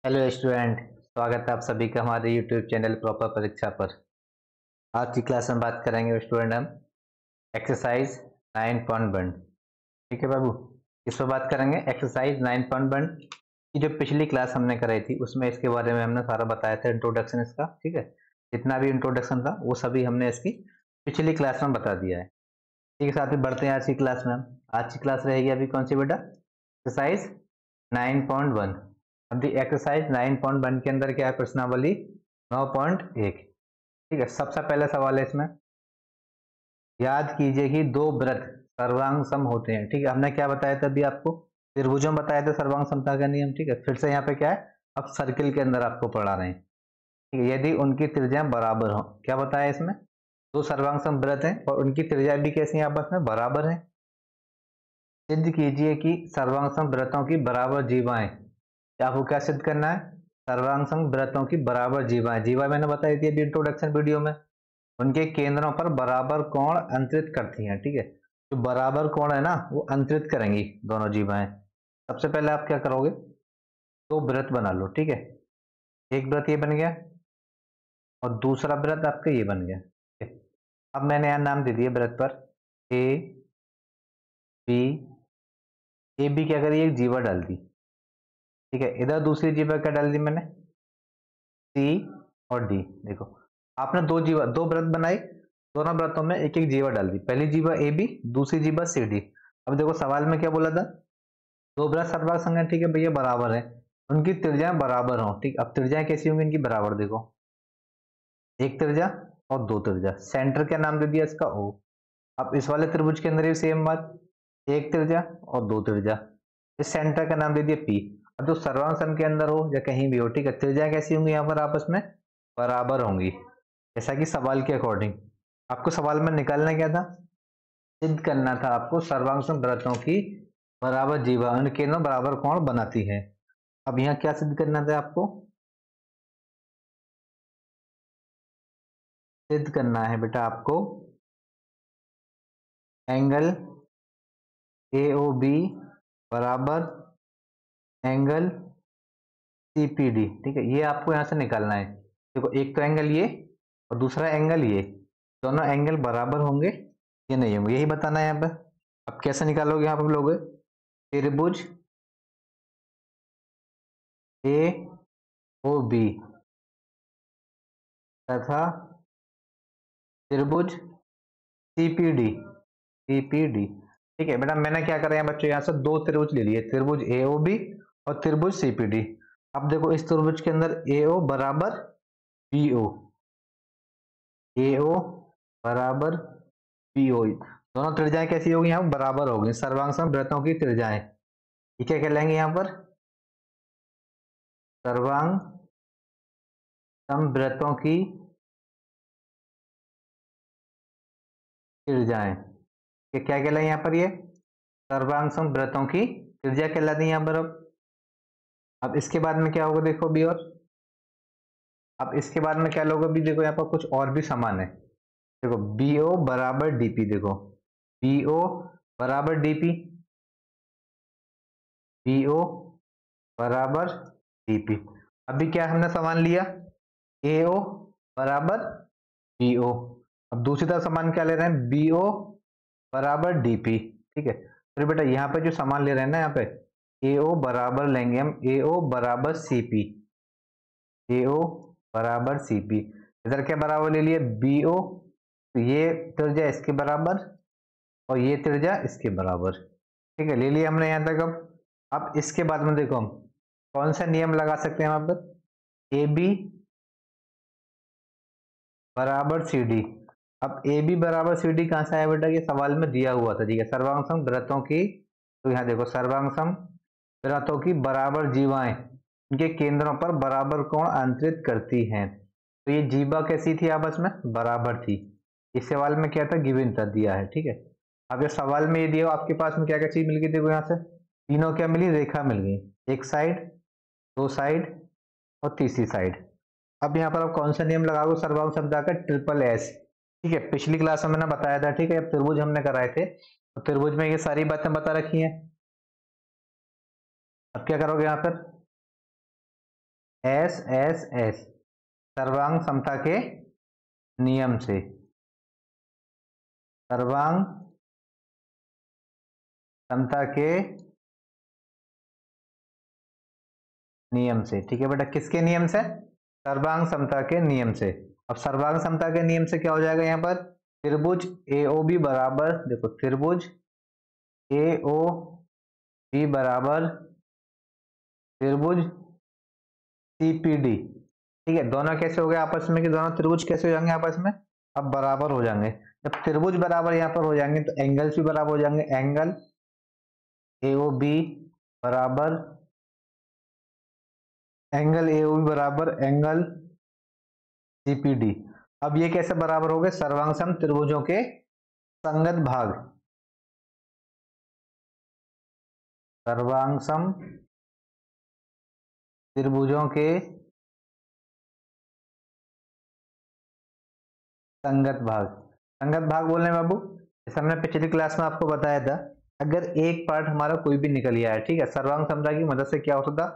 Hello student, स्वागत है आप सभी का हमारे यूट्यूब चैनल प्रॉपर परीक्षा पर। आज की क्लास में बात करेंगे स्टूडेंट हम एक्सरसाइज 9.1। ठीक है बाबू, इस पर बात करेंगे एक्सरसाइज 9.1 की। जो पिछली क्लास हमने कराई थी उसमें इसके बारे में हमने सारा बताया था, इंट्रोडक्शन इसका। ठीक है, जितना भी इंट्रोडक्शन था वो सभी हमने इसकी पिछली क्लास में बता दिया है। ठीक है, साथ ही बढ़ते हैं आज की क्लास में। आज की क्लास रहेगी अभी कौन सी बेटा? एक्सरसाइज 9.1। अब दी एक्सरसाइज 9.1 के अंदर क्या है? प्रश्नावली 9.1। ठीक है, सबसे पहला सवाल है इसमें, याद कीजिए कि दो वृत्त सर्वांग सम होते हैं। ठीक है, हमने क्या बताया था अभी आपको? त्रिभुजों में बताया था सर्वांग समता का नियम। ठीक है, फिर से यहाँ पे क्या है, अब सर्किल के अंदर आपको पढ़ा रहे हैं। ठीक है, यदि उनकी त्रिज्याएं बराबर हो, क्या बताया इसमें? दो सर्वांग सम वृत्त हैं और उनकी त्रिज्याएं भी कैसी हैं? आपस में बराबर हैं। सिद्ध कीजिए कि सर्वांग वृत्तों की बराबर जीवाएं। आपको क्या सिद्ध करना है? सर्वांग वृत्तों की बराबर जीवाएं। जीवा मैंने बताई थी अभी इंट्रोडक्शन वीडियो में, उनके केंद्रों पर बराबर कोण अंतरित करती हैं। ठीक है, जो बराबर कोण है ना वो अंतरित करेंगी दोनों जीवाएं। सबसे पहले आप क्या करोगे, दो वृत्त बना लो। ठीक है, एक वृत्त ये बन गया और दूसरा वृत्त आपका ये बन गया। ठीक है? अब मैंने यहाँ नाम दे दिया वृत्त पर ए बी। ए बी क्या करी, एक जीवा डाल दी। ठीक है, इधर दूसरी जीवा क्या डाल दी मैंने? सी और डी। देखो, आपने दो वृत्त बनाए, दोनों वृत्तों में एक एक जीवा डाल दी। पहली जीवा ए बी, दूसरी जीवा सी डी। अब देखो सवाल में क्या बोला था, दो वृत्त सर्वांग संग है। ठीक है भैया, बराबर है, उनकी त्रिज्याएं बराबर हो। ठीक, अब त्रिज्याएं कैसी होंगी इनकी? बराबर। देखो, एक त्रिज्या और दो त्रिज्या। सेंटर क्या नाम दे दिया इसका? ओ। अब इस वाले त्रिभुज के अंदर भी सेम बात, एक त्रिज्या और दो त्रिज्या। इस सेंटर का नाम दे दिया पी। अब जो सर्वांग सम के अंदर हो या कहीं भी हो, ठीक है, त्रिज्या कैसी होंगी यहाँ पर? आपस में बराबर होंगी, जैसा कि सवाल के अकॉर्डिंग। आपको सवाल में निकालना क्या था? सिद्ध करना था आपको सर्वांग सम वृत्तों की बराबर जीवा उन केंद्रों बराबर कोण बनाती है। अब यहाँ क्या सिद्ध करना था आपको? सिद्ध करना है बेटा आपको एंगल ए ओ बी बराबर एंगल सी पी डी। ठीक है, ये आपको यहाँ से निकालना है। देखो, एक तो एंगल ये और दूसरा एंगल ये, दोनों एंगल बराबर होंगे ये नहीं होंगे, यही बताना है यहाँ पर। अब कैसे निकालोगे यहाँ पर लोग? त्रिभुज ए ओ बी तथा त्रिभुज सीपीडी सीपीडी। ठीक है बेटा, मैंने क्या करा है बच्चों, यहाँ से दो त्रिभुज ले लिए, त्रिभुज ए ओ बी और त्रिभुज सीपीडी। अब देखो, इस त्रिभुज के अंदर ए ओ बराबर बी ओ, ए ओ बराबर बी ओ, दोनों त्रिज्याएं कैसी होगी? यहाँ बराबर होगी। सर्वांग सम वृत्तों की त्रिज्याएं ये क्या कहलाएंगे यहाँ पर? सर्वांग सम वृत्तों की त्रिज्याएं ये क्या कहलाए यहाँ पर? ये सर्वांग सम वृत्तों की त्रिज्या कहलाती है यहाँ पर। अब इसके बाद में क्या होगा देखो भी, और अब इसके बाद में क्या लोगे भी? देखो यहाँ पर कुछ और भी समान है। देखो, बी ओ बराबर डीपी। देखो, बी ओ बराबर डीपी, बी ओ बराबर डीपी। अभी क्या हमने समान लिया? ए ओ बराबर बी ओ। अब दूसरी तरफ समान क्या ले रहे हैं? बी ओ बराबर डीपी। ठीक है, फिर बेटा यहाँ पे जो समान ले रहे हैं ना, यहाँ पे ए ओ बराबर लेंगे हम ए ओ बराबर सीपी, ए ओ बराबर सीपी। इधर क्या बराबर ले लिए? बी ओ, तो ये त्रिज्या इसके बराबर और ये त्रिज्या इसके बराबर। ठीक है, ले लिया हमने यहाँ तक। अब इसके बाद में देखो हम कौन सा नियम लगा सकते हैं यहाँ पर? ए बी बराबर सी डी। अब ए बी बराबर सी डी कहां से आया बेटा? ये सवाल में दिया हुआ था। ठीक है, सर्वांग सम वृत्तों की, तो यहाँ देखो सर्वांग सम वृत्तों की बराबर जीवाएं उनके केंद्रों पर बराबर कोण अंतरित करती हैं। तो ये जीवा कैसी थी? आपस में बराबर थी। इस सवाल में क्या था? गिवन था, दिया है। ठीक है, अब ये सवाल में ये दिया हो, आपके पास में क्या क्या चीज मिल गई? देखो यहाँ से तीनों क्या मिली? रेखा मिल गई, एक साइड, दो साइड और तीसरी साइड। अब यहाँ पर आप कौन सा नियम लगाओगे? सर्वांग समता का ट्रिपल एस। ठीक है, पिछली क्लास में मैंने बताया था। ठीक है, अब त्रिभुज हमने कराए थे तो त्रिभुज में ये सारी बातें बता रखी हैं। अब क्या करोगे यहाँ पर? एस एस एस सर्वांग समता के नियम से, सर्वांग समता के नियम से। ठीक है बेटा, किसके नियम से? सर्वांग समता के नियम से। अब सर्वांग समता के नियम से क्या हो जाएगा यहाँ पर? त्रिभुज AOB बराबर, देखो त्रिभुज AOB बराबर त्रिभुज CPD। ठीक है, दोनों कैसे हो गए आपस में कि दोनों त्रिभुज कैसे हो जाएंगे आपस में? अब बराबर हो जाएंगे। जब त्रिभुज बराबर यहाँ पर हो जाएंगे तो एंगल्स भी बराबर हो जाएंगे। एंगल AOB बराबर एंगल AOB बराबर एंगल CPD। अब ये कैसे बराबर हो गए? सर्वांग सम त्रिभुजों के संगत भाग, सर्वांग सम त्रिभुजों के संगत भाग। संगत भाग बोलने बाबू, जैसे हमने पिछली क्लास में आपको बताया था, अगर एक पार्ट हमारा कोई भी निकल गया है, ठीक है, सर्वांग समता की मदद से क्या होता था,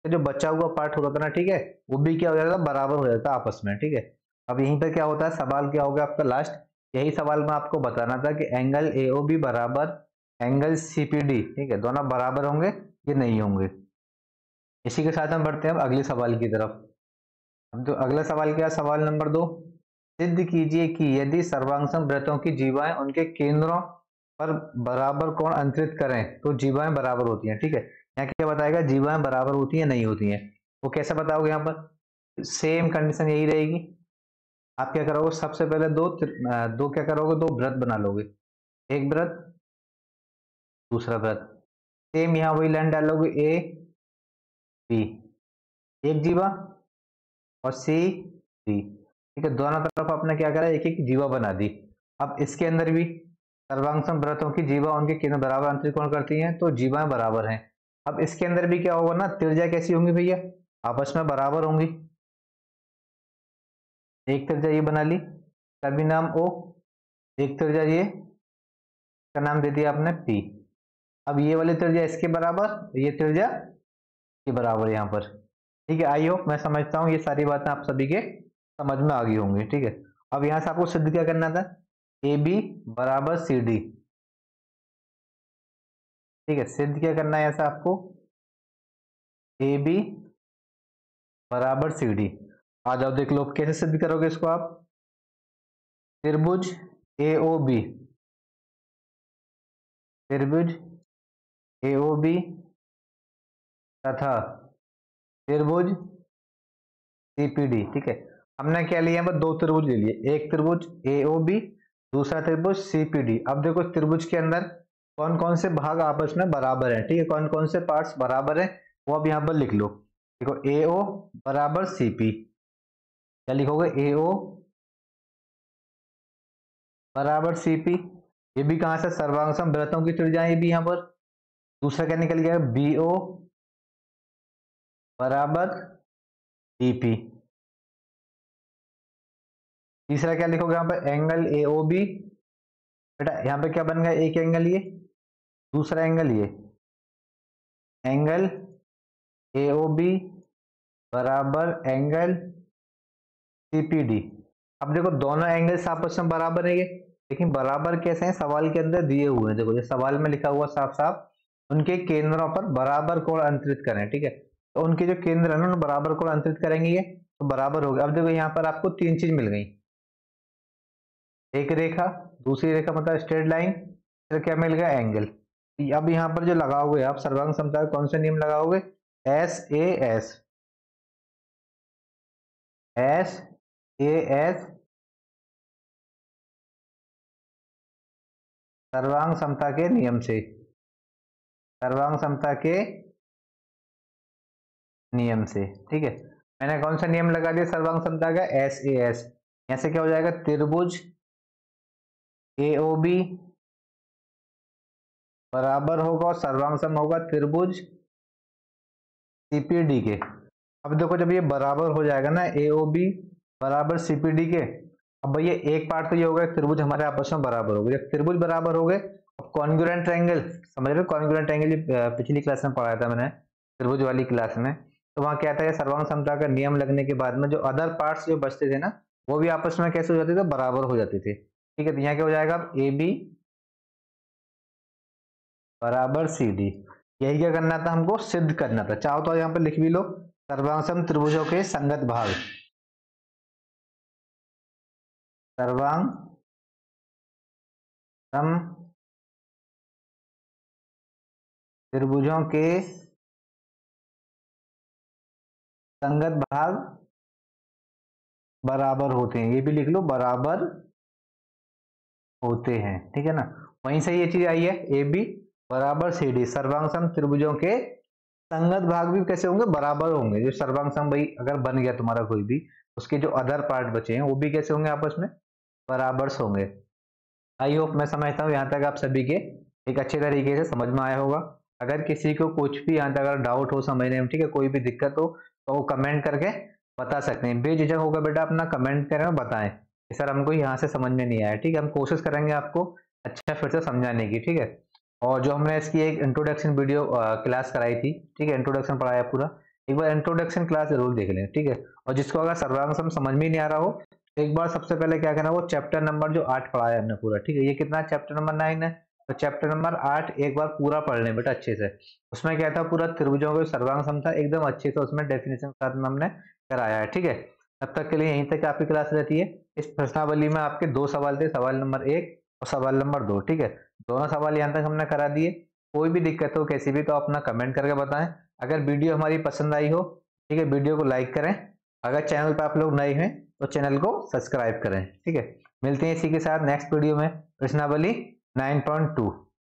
तो जो बचा हुआ पार्ट होता था ना, ठीक है, वो भी क्या हो जाता था? बराबर हो जाता आपस में। ठीक है, अब यहीं पर क्या होता है, सवाल क्या हो गया आपका लास्ट, यही सवाल में आपको बताना था कि एंगल AOB बराबर एंगल CPD, ठीक है, दोनों बराबर होंगे ये नहीं होंगे। इसी के साथ हम बढ़ते हैं अब अगले सवाल की तरफ। अब तो अगला सवाल क्या है? सवाल नंबर 2, सिद्ध कीजिए कि यदि सर्वांगसम वृत्तों की जीवाएं उनके केंद्रों पर बराबर कोण अंतरित करें तो जीवाएं बराबर होती हैं। ठीक है, यहाँ क्या बताएगा? जीवाएं बराबर होती हैं नहीं होती हैं, वो कैसे बताओगे? यहाँ पर सेम कंडीशन यही रहेगी। आप क्या करोगे? सबसे पहले दो क्या करोगे? दो वृत्त बना लोगे, एक वृत्त दूसरा वृत्त, सेम यहाँ वही लाइन डालोगे AB, एक जीवा और CD। ठीक है, दोनों तरफ आपने क्या करा? एक एक जीवा बना दी। अब इसके अंदर भी सर्वांगसम वृत्तों की जीवा उनके केंद्र बराबर अंतरित कोण करती हैं तो जीवाएं बराबर हैं। अब इसके अंदर भी क्या होगा ना, त्रिज्या कैसी होंगी भैया? आपस में बराबर होंगी। एक त्रिज्या ये बना ली, का भी नाम O, एक त्रिज्या ये का नाम दे दिया आपने P। अब ये वाली त्रिज्या इसके बराबर, ये त्रिज्या के बराबर यहाँ पर। ठीक है, आई होप, मैं समझता हूँ ये सारी बातें आप सभी के समझ में आ गई होंगी। ठीक है, अब यहां से आपको सिद्ध क्या करना था? AB बराबर CD। ठीक है, सिद्ध क्या करना है ऐसा आपको? AB बराबर CD। आ जाओ देख लो कैसे सिद्ध करोगे इसको आप। त्रिभुज AOB, त्रिभुज AOB तथा त्रिभुज CPD। ठीक है, हमने क्या लिया? यहाँ पर दो त्रिभुज ले लिए, एक त्रिभुज AOB, दूसरा त्रिभुज CPD। अब देखो त्रिभुज के अंदर कौन कौन से भाग आपस में बराबर हैं, ठीक है, कौन कौन से पार्ट्स बराबर हैं वो अब यहाँ पर लिख लो। देखो AO बराबर CP, क्या लिखोगे? AO बराबर CP। ये भी कहां से? सर्वांगसम वृत्तों की त्रिज्या, ये भी यहाँ पर। दूसरा क्या निकल गया? BO बराबर DP। तीसरा क्या लिखोगे यहाँ पर? Angle AOB। बेटा यहाँ पे क्या बन गया? एक एंगल ये, दूसरा एंगल ये, एंगल AOB बराबर एंगल CPD। अब देखो दोनों एंगल्स आपस में बराबर है ये, लेकिन बराबर कैसे हैं? सवाल के अंदर दिए हुए हैं। देखो ये सवाल में लिखा हुआ साफ साफ, उनके केंद्रों पर बराबर कोण अंतरित करें। ठीक है, तो उनके जो केंद्र है ना बराबर कोण अंतरित करेंगे ये, तो बराबर हो गया। अब देखो यहाँ पर आपको तीन चीज मिल गई, एक रेखा, दूसरी रेखा मतलब स्ट्रेट लाइन, फिर क्या मिल गया? एंगल। अब यहाँ पर जो लगाओगे आप सर्वांग समता कौन से नियम लगाओगे? SAS, SAS सर्वांग समता के नियम से, सर्वांग समता के नियम से। ठीक है, मैंने कौन सा नियम लगा दिया सर्वांग समता का? SAS। यहां से क्या हो जाएगा? त्रिभुज AOB बराबर होगा और सर्वांग सम होगा त्रिभुज CPD के। अब देखो जब ये बराबर हो जाएगा ना AOB बराबर CPD के, अब भैया एक पार्ट तो ये होगा त्रिभुज हमारे आपस में बराबर हो गए। जब त्रिभुज बराबर हो गए, अब कॉन्ग्रुएंट ट्रायंगल समझ रहे हो? कॉन्ग्रुएंट ट्रायंगल पिछली क्लास में पढ़ाया था मैंने, त्रिभुज वाली क्लास में। तो वहाँ क्या था, सर्वांग समता का नियम लगने के बाद में जो अदर पार्ट्स जो बचते थे ना, वो भी आपस में कैसे हो जाते थे, बराबर हो जाते थे। ठीक है, तो यहाँ क्या हो जाएगा, ए बी बराबर सी डी। यही क्या करना था, हमको सिद्ध करना था। चाहो तो यहाँ पे लिख भी लो, सर्वांग त्रिभुजों के संगत भाग, सर्वांग सम त्रिभुजों के संगत भाग बराबर होते हैं। ये भी लिख लो, बराबर होते हैं। ठीक है ना, वहीं से ये चीज आई है, ए बी बराबर सी डी, सर्वांग सम त्रिभुजों के संगत भाग भी कैसे होंगे, बराबर होंगे। जो सर्वांग सम भाई अगर बन गया तुम्हारा कोई भी, उसके जो अदर पार्ट बचे हैं वो भी कैसे होंगे, आपस में बराबर होंगे। आई होप, मैं समझता हूँ यहाँ तक आप सभी के एक अच्छे तरीके से समझ में आया होगा। अगर किसी को कुछ भी यहाँ तक अगर डाउट हो समझने में, ठीक है, कोई भी दिक्कत हो, तो वो कमेंट करके बता सकते हैं। बेझिझक होगा बेटा, अपना कमेंट करें और बताएं कि सर हमको यहाँ से समझ में नहीं आया। ठीक है, हम कोशिश करेंगे आपको अच्छा फिर से समझाने की। ठीक है, और जो हमने इसकी एक इंट्रोडक्शन वीडियो क्लास कराई थी, ठीक है, इंट्रोडक्शन पढ़ाया पूरा, एक बार इंट्रोडक्शन क्लास जरूर देख लें। ठीक है, और जिसको अगर सर्वांग सम समझ में नहीं आ रहा हो, एक बार सबसे पहले क्या करना, वो चैप्टर नंबर जो 8 पढ़ाया हमने पूरा, ठीक है, ये कितना, चैप्टर नंबर 9 है, तो चैप्टर नंबर 8 एक बार पूरा पढ़ लें बेटा अच्छे से। उसमें क्या था, पूरा त्रिभुजों का सर्वांग सम था, एकदम अच्छे से उसमें डेफिनेशन के साथ में हमने कराया है। ठीक है, तब तक के लिए यहीं तक आपकी क्लास रहती है। इस प्रश्नावली में आपके 2 सवाल थे, सवाल नंबर 1 और सवाल नंबर 2। ठीक है, दोनों सवाल यहाँ तक हमने करा दिए। कोई भी दिक्कत हो कैसी भी, तो अपना कमेंट करके बताएं। अगर वीडियो हमारी पसंद आई हो, ठीक है, वीडियो को लाइक करें। अगर चैनल पर आप लोग नए हैं तो चैनल को सब्सक्राइब करें। ठीक है, मिलते हैं इसी के साथ नेक्स्ट वीडियो में, प्रश्नावली 9.2।